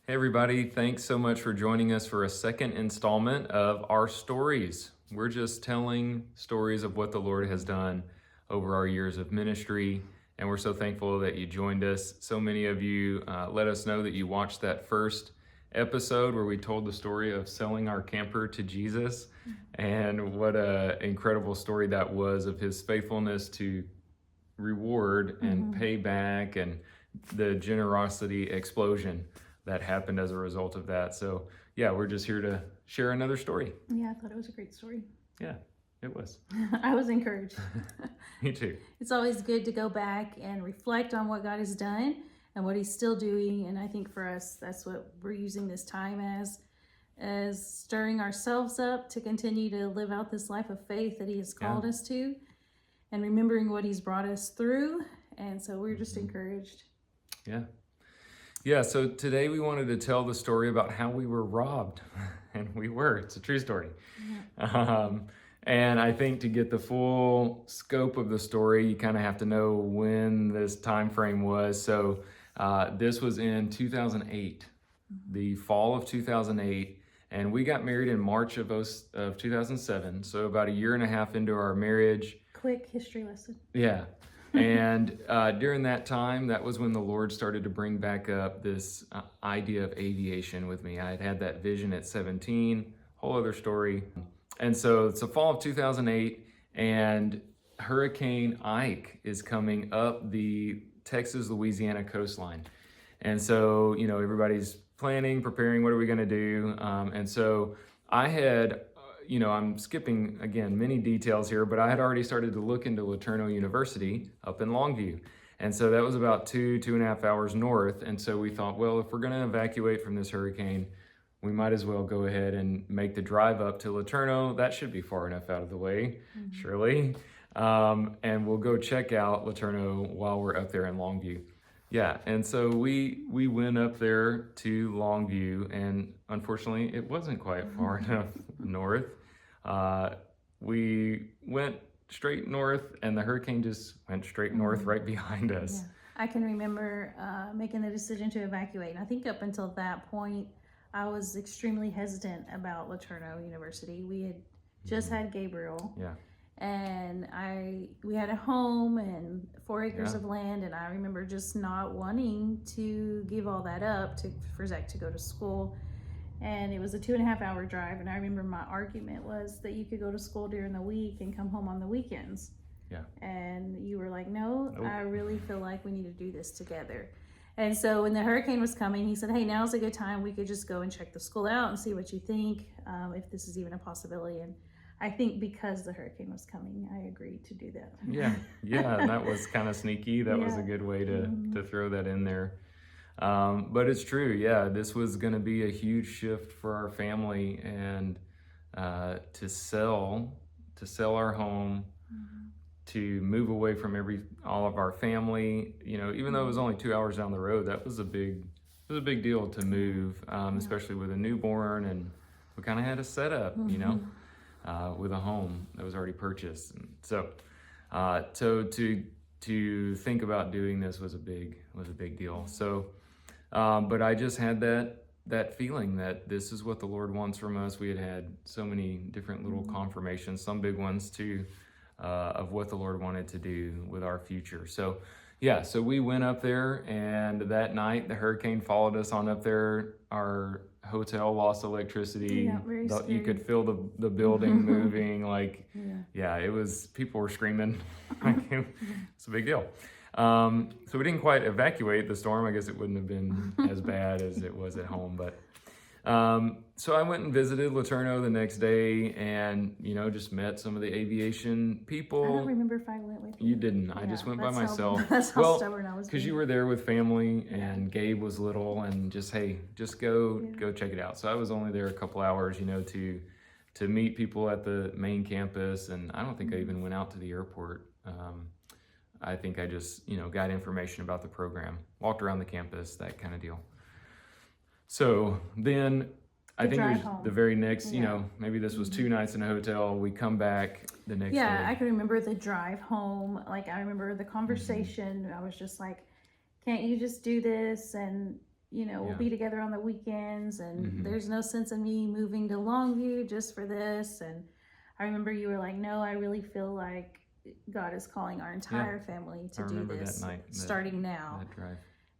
Hey everybody, thanks so much for joining us for a second installment of our stories. We're just telling stories of what the Lord has done over our years of ministry, and we're so thankful that you joined us. So many of you let us know that you watched that first episode where we told the story of selling our camper to Jesus, and what an incredible story that was of his faithfulness to reward and pay back, and the generosity explosion that happened as a result of that. So yeah, we're just here to share another story. Yeah, I thought it was a great story. Yeah, it was. I was encouraged. Me too. It's always good to go back and reflect on what God has done and what he's still doing. And I think for us, that's what we're using this time as stirring ourselves up to continue to live out this life of faith that he has called us to, and remembering what he's brought us through. And so we're just encouraged. Yeah, so today we wanted to tell the story about how we were robbed. And we were. It's a true story. And I think to get the full scope of the story, you kind of have to know when this time frame was. So this was in 2008, the fall of 2008. And we got married in March of 2007. So about a year and a half into our marriage. Quick history lesson. Yeah. And during that time, that was when the Lord started to bring back up this idea of aviation with me. I had had that vision at 17, whole other story. And so it's the fall of 2008, and Hurricane Ike is coming up the Texas-Louisiana coastline. And so, everybody's planning, preparing, what are we going to do? And so I had... I'm skipping, again, many details here, but I had already started to look into LeTourneau University up in Longview. And so that was about 2.5 hours north. And so we thought, well, if we're going to evacuate from this hurricane, we might as well go ahead and make the drive up to LeTourneau. That should be far enough out of the way, surely. And we'll go check out LeTourneau while we're up there in Longview. Yeah, and so we went up there to Longview, and unfortunately, it wasn't quite far enough north. We went straight north, and the hurricane just went straight north right behind us. Yeah. I can remember making the decision to evacuate. And I think up until that point, I was extremely hesitant about LeTourneau University. We had just had Gabriel. Yeah. And we had a home and 4 acres of land, and I remember just not wanting to give all that up for Zach to go to school. And it was a 2.5 hour drive, and I remember my argument was that you could go to school during the week and come home on the weekends. Yeah. And you were like, no, Nope. I really feel like we need to do this together. And so when the hurricane was coming, he said, hey, now's a good time. We could just go and check the school out and see what you think, if this is even a possibility. And I think because the hurricane was coming, I agreed to do that. Yeah, and that was kind of sneaky. That was a good way to throw that in there. But it's true, yeah, this was going to be a huge shift for our family, and to sell our home, to move away from all of our family. Even though it was only 2 hours down the road, that was a big deal to move, especially with a newborn, and we kind of had a setup, with a home that was already purchased. And so to think about doing this was a big deal. So, but I just had that feeling that this is what the Lord wants from us. We had so many different little confirmations, some big ones too, of what the Lord wanted to do with our future. So yeah, so we went up there, and that night the hurricane followed us on up there. Our hotel lost electricity. Yeah, very scary. You could feel the building moving. It was, people were screaming. It's a big deal. So we didn't quite evacuate the storm. I guess it wouldn't have been as bad as it was at home. But so I went and visited LeTourneau the next day, and just met some of the aviation people. I don't remember if I went with you. You didn't. I just went by myself. That's how stubborn I was. Because you were there with family, and Gabe was little, and just go check it out. So I was only there a couple hours, to meet people at the main campus, and I don't think I even went out to the airport. I think I just got information about the program, walked around the campus, that kind of deal. So then I think it was home. The very next, maybe this was 2 nights in a hotel. We come back the next day. Yeah, I can remember the drive home. Like, I remember the conversation. I was just like, can't you just do this? And we'll Yeah. be together on the weekends, and Mhm. there's no sense in me moving to Longview just for this. And I remember you were like, no, I really feel like God is calling our entire family I to do remember that this night, starting now. that drive.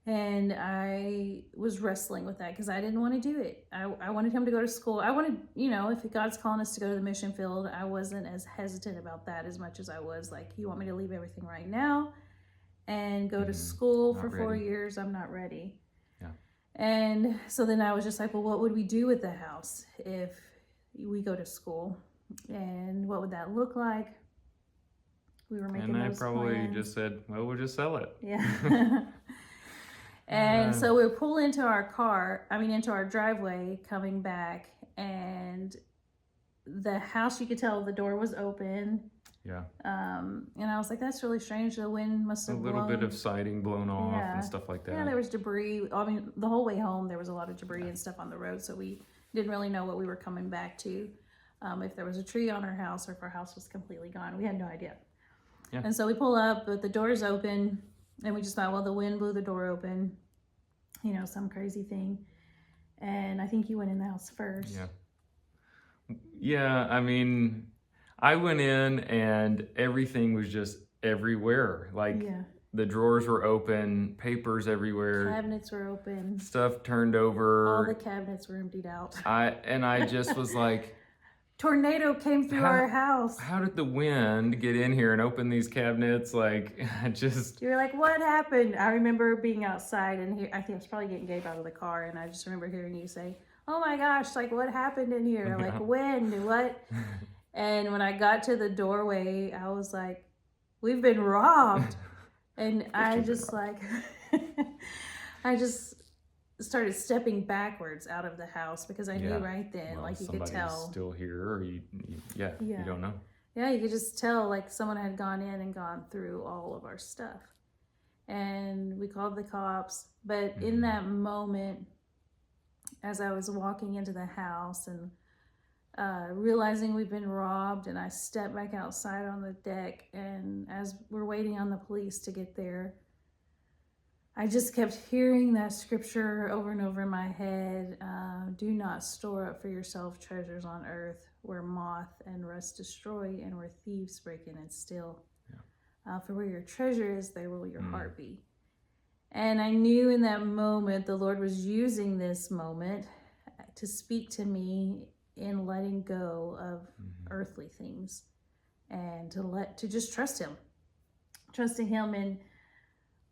And I was wrestling with that because I didn't want to do it. I wanted him to go to school. I wanted, if God's calling us to go to the mission field, I wasn't as hesitant about that as much as I was like, you want me to leave everything right now and go to school Not for 4 ready. years? I'm not ready. Yeah. And so then I was just like, well, what would we do with the house if we go to school? And what would that look like? We were making And I those probably plans. just said, well, we'll just sell it. Yeah. And so we pull into into our driveway coming back, and the house, you could tell the door was open. Yeah. And I was like, that's really strange. The wind must A have little blown. bit of siding blown off Yeah. and stuff like that. Yeah, there was debris. I mean, the whole way home, there was a lot of debris and stuff on the road. So we didn't really know what we were coming back to. If there was a tree on our house or if our house was completely gone. We had no idea. Yeah. And so we pull up, but the door's open. And we just thought, well, the wind blew the door open. Some crazy thing. And I think you went in the house first. Yeah. Yeah, I mean, I went in and everything was just everywhere. Like the drawers were open, papers everywhere. Cabinets were open. Stuff turned over. All the cabinets were emptied out. I just was like, tornado came through our house. How did the wind get in here and open these cabinets? Like, You were like, what happened? I remember being outside and I think I was probably getting Gabe out of the car, and I just remember hearing you say, oh my gosh, like what happened in here? Like wind, what? And when I got to the doorway, I was like, we've been robbed. And I just I just started stepping backwards out of the house because I knew right then, like you could tell. Somebody's still here, or you don't know. Yeah, you could just tell like someone had gone in and gone through all of our stuff. And we called the cops. But in that moment, as I was walking into the house and realizing we've been robbed, and I stepped back outside on the deck, and as we're waiting on the police to get there, I just kept hearing that scripture over and over in my head. Do not store up for yourself treasures on earth where moth and rust destroy and where thieves break in and steal. Yeah. For where your treasure is, there will your heart be. And I knew in that moment the Lord was using this moment to speak to me in letting go of earthly things, and to just trust him. Trusting him in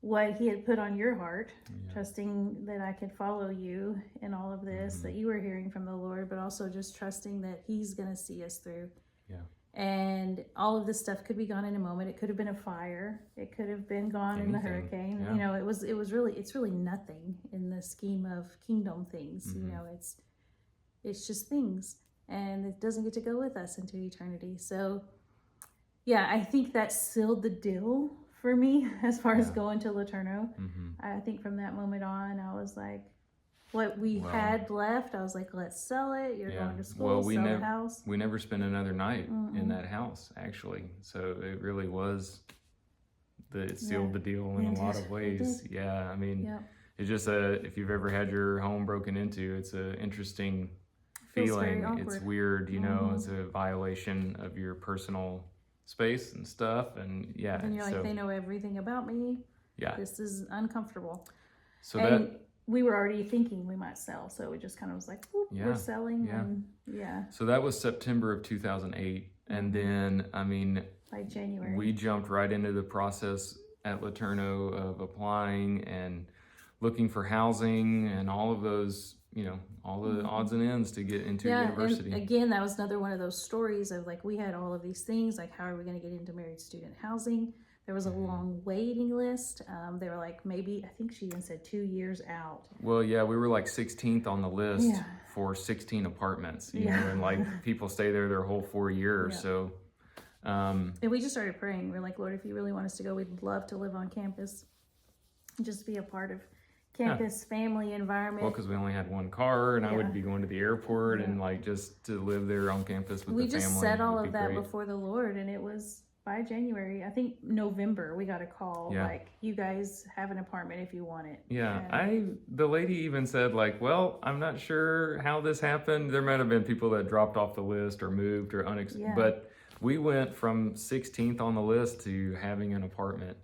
what he had put on your heart, trusting that I could follow you in all of this, that you were hearing from the Lord, but also just trusting that he's going to see us through. Yeah. And all of this stuff could be gone in a moment. It could have been a fire. It could have been gone in the hurricane. Yeah. It's really nothing in the scheme of kingdom things. It's just things, and it doesn't get to go with us into eternity. So yeah, I think that sealed the deal for me as far as going to Laterno. I think from that moment on, I was like, what we had left, I was like, let's sell it. You're going to school, sell the house. We never spent another night in that house, actually. So it really was, it sealed the deal in a lot of ways. Yeah, I mean, it's just if you've ever had your home broken into, it's an interesting feeling. It's weird, it's a violation of your personal space and stuff, and and you're like, they know everything about me. Yeah, this is uncomfortable. So we were already thinking we might sell, so it just kind of was like, we're selling. So that was September of 2008, and then by January we jumped right into the process at Laterno of applying and looking for housing and all of those, all the odds and ends to get into university. And again, that was another one of those stories of like, we had all of these things, like how are we going to get into married student housing? There was a long waiting list. They were like, maybe, I think she even said 2 years out. Well, yeah, we were like 16th on the list for 16 apartments, you know, and like people stay there their whole 4 years. So, and we just started praying. We're like, Lord, if you really want us to go, we'd love to live on campus, just be a part of campus family environment. Well, because we only had one car, and I would be going to the airport, and like just to live there on campus with the family. We just said all of that before the Lord, and it was by January, I think November, we got a call Yeah. like, you guys have an apartment if you want it. Yeah, And the lady even said like, well, I'm not sure how this happened. There might have been people that dropped off the list or moved or Yeah. but we went from 16th on the list to having an apartment.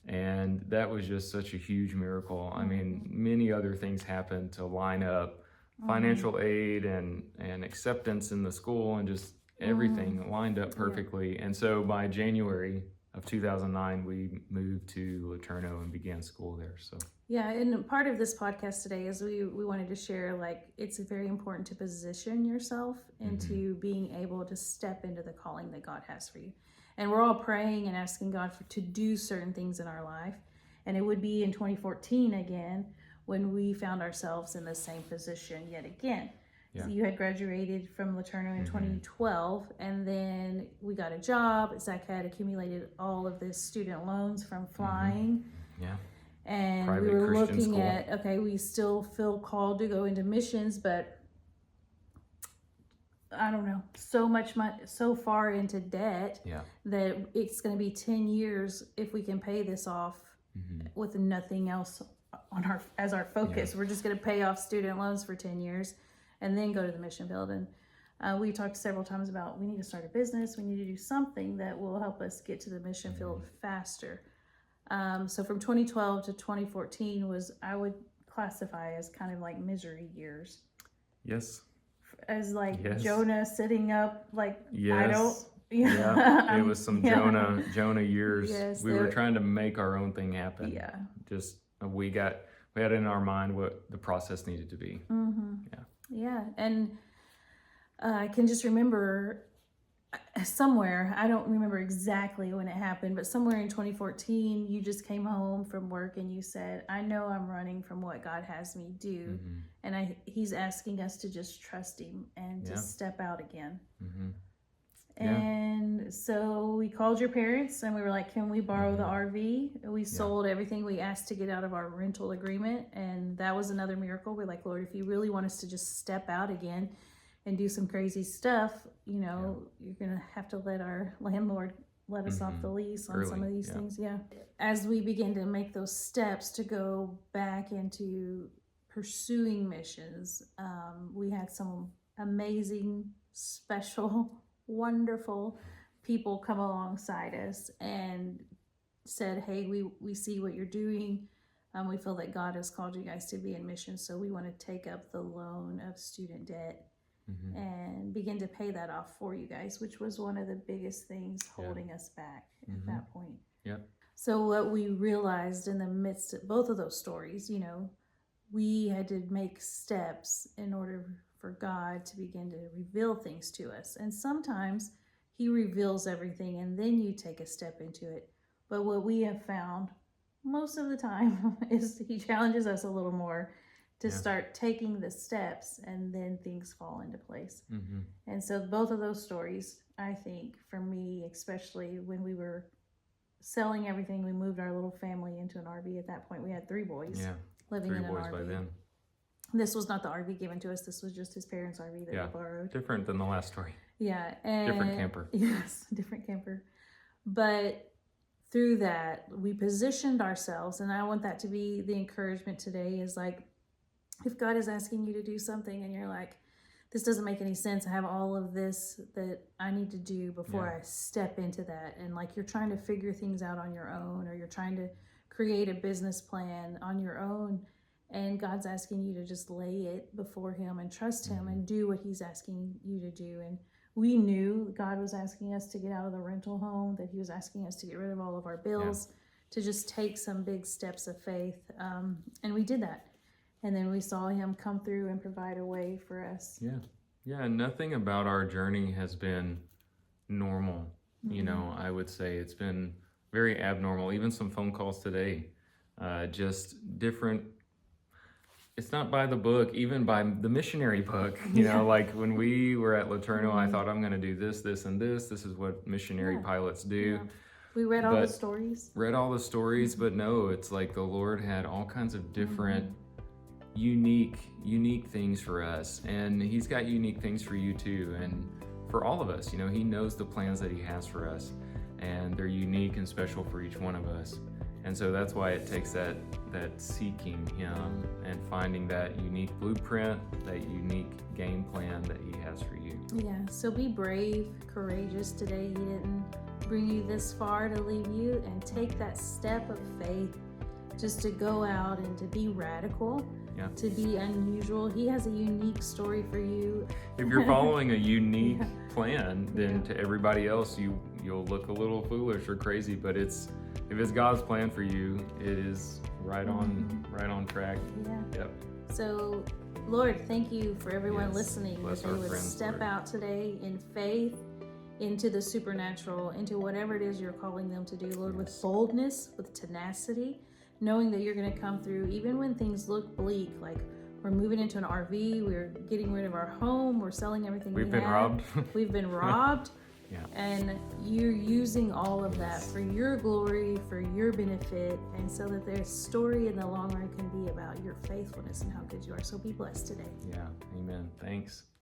And that was just such a huge miracle. I mean, many other things happened to line up, financial aid and acceptance in the school and just everything lined up perfectly. And so by January of 2009, we moved to Laterno and began school there. So yeah, and part of this podcast today is we wanted to share, like, it's very important to position yourself into being able to step into the calling that God has for you. And we're all praying and asking God to do certain things in our life. And it would be in 2014 again when we found ourselves in the same position yet again. Yeah. So you had graduated from Laterno in 2012, and then we got a job. Zach had accumulated all of this student loans from flying. yeah. And Private we were Christian looking school. at, okay, we still feel called to go into missions, but I don't know, so far into debt Yeah. that it's going to be 10 years if we can pay this off with nothing else on as our focus. We're just going to pay off student loans for 10 years and then go to the mission field. And we talked several times about we need to start a business. We need to do something that will help us get to the mission field faster. So from 2012 to 2014 was, I would classify as kind of like misery years. Yes. As like Yes. Jonah sitting up, like, Yes. I don't. Yeah. It was some Jonah years. Yes, we they were were- trying to make our own thing happen. Yeah. Just we had in our mind what the process needed to be. Yeah. And I can just remember somewhere, I don't remember exactly when it happened, but somewhere in 2014, you just came home from work and you said, I know I'm running from what God has me do. And he's asking us to just trust him and to step out again. And so we called your parents and we were like, can we borrow the RV? We sold everything we asked to get out of our rental agreement. And that was another miracle. We're like, Lord, if you really want us to just step out again and do some crazy stuff, you know, you're going to have to let our landlord let us off the lease on some of these things. Yeah. As we begin to make those steps to go back into pursuing missions, we had some amazing, special, wonderful people come alongside us and said, hey, we see what you're doing. We feel that God has called you guys to be in mission, so we want to take up the loan of student debt and begin to pay that off for you guys, which was one of the biggest things holding us back at that point. Yep. So what we realized in the midst of both of those stories, you know, we had to make steps in order for God to begin to reveal things to us. And sometimes he reveals everything and then you take a step into it. But what we have found most of the time is he challenges us a little more to start taking the steps, and then things fall into place. And so both of those stories, I think, for me, especially when we were selling everything, we moved our little family into an RV. At that point, we had 3 boys living in an RV. By then. This was not the RV given to us. This was just his parents' RV that we borrowed. Different than the last story. Yeah. And different camper. Yes, different camper. But through that, we positioned ourselves, and I want that to be the encouragement today, is like, if God is asking you to do something and you're like, this doesn't make any sense, I have all of this that I need to do before I step into that, and like you're trying to figure things out on your own, or you're trying to create a business plan on your own, and God's asking you to just lay it before him and trust him and do what he's asking you to do. And we knew God was asking us to get out of the rental home, that he was asking us to get rid of all of our bills, to just take some big steps of faith. And we did that. And then we saw him come through and provide a way for us. Yeah, nothing about our journey has been normal. You know, I would say it's been very abnormal. Even some phone calls today, just different. It's not by the book, even by the missionary book. You know, like when we were at Laterno, I thought, I'm going to do this, this, and this. This is what missionary pilots do. We read all the stories. Read all the stories, but no, it's like the Lord had all kinds of different unique things for us, and he's got unique things for you too, and for all of us. You know, he knows the plans that he has for us. and they're unique and special for each one of us. And so that's why it takes that seeking Him and finding that unique blueprint, that unique game plan that He has for you. Yeah, so be brave, courageous today. He didn't bring you this far to leave you, and take that step of faith just to go out and to be radical, Yeah. to be unusual. He has a unique story for you. If you're following a unique Yeah. plan, then to everybody else you'll look a little foolish or crazy, but if it's God's plan for you, it is right on track. Yeah. Yep. So, Lord, thank you for everyone Yes. listening, Bless that they our would friends, step Lord. out today in faith into the supernatural, into whatever it is you're calling them to do, Lord, with Yes. boldness, with tenacity, knowing that you're going to come through even when things look bleak, like we're moving into an RV, we're getting rid of our home, we're selling everything We've we been have. robbed. We've been robbed. Yeah. And you're using all of that Yes. for your glory, for your benefit, and so that their story in the long run can be about your faithfulness and how good you are. So be blessed today. Yeah. Amen. Thanks.